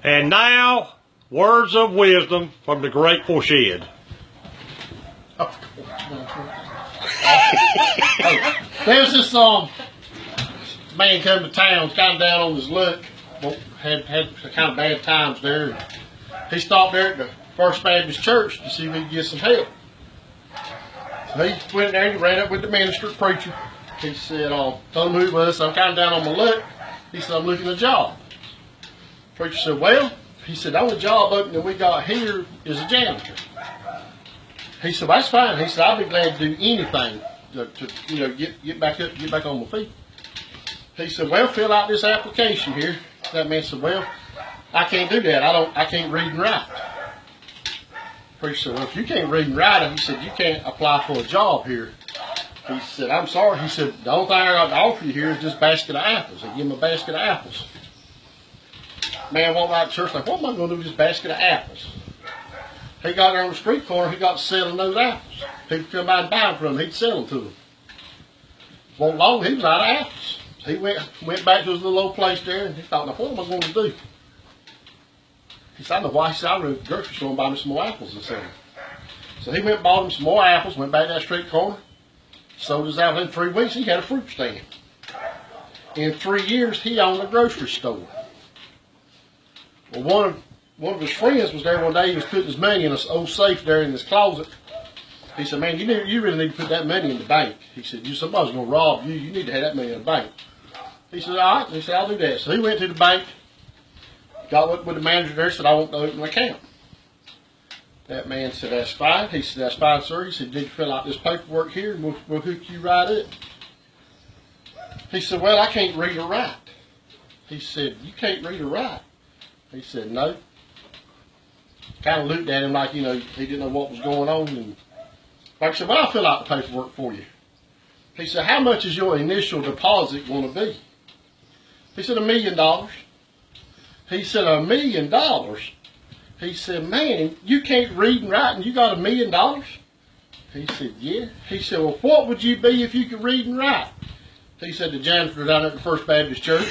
And now, words of wisdom from the Grateful Shed. There's this man come to town, kind of down on his luck, had kind of bad times there. He stopped there at the First Baptist Church to see if he could get some help. So he went there and he ran up with the minister, preacher. He said, told him who he was. I'm kind of down on my luck. He said, I'm looking at a job. Preacher said, well, he said, the only job opening we got here is a janitor. He said, well, that's fine. He said, I'll be glad to do anything to get back up, get back on my feet. He said, well, fill out this application here. That man said, well, I can't do that. I can't read and write. Preacher said, well, if you can't read and write, he said, you can't apply for a job here. He said, I'm sorry. He said, the only thing I got to offer you here is this basket of apples. They give him a basket of apples. Man walked out to church like, what am I going to do with this basket of apples? He got there on the street corner, he got selling those apples. People come by and buy them from him, he'd sell them to them. Won't long, he was out of apples. So he went back to his little old place there and he thought, now what am I going to do? He said, I know why. He said, I'll go to the grocery store and buy me some more apples and sell them. So he went and bought him some more apples, went back to that street corner, sold his apples. In 3 weeks, he had a fruit stand. In 3 years, he owned a grocery store. Well, one of his friends was there one day. He was putting his money in an old safe there in his closet. He said, man, you really need to put that money in the bank. He said, somebody's going to rob you. You need to have that money in the bank. He said, all right. He said, I'll do that. So he went to the bank, got with the manager there, said, I want to open an account. That man said, that's fine. He said, that's fine, sir. He said, did you fill out this paperwork here and we'll hook you right up? He said, well, I can't read or write. He said, you can't read or write? He said, no. Kind of looked at him like, he didn't know what was going on. And like I said, well, I'll fill out the paperwork for you. He said, how much is your initial deposit going to be? He said, $1 million. He said, $1 million? He said, man, you can't read and write and you got $1 million? He said, yeah. He said, well, what would you be if you could read and write? He said, the janitor down at the First Baptist Church.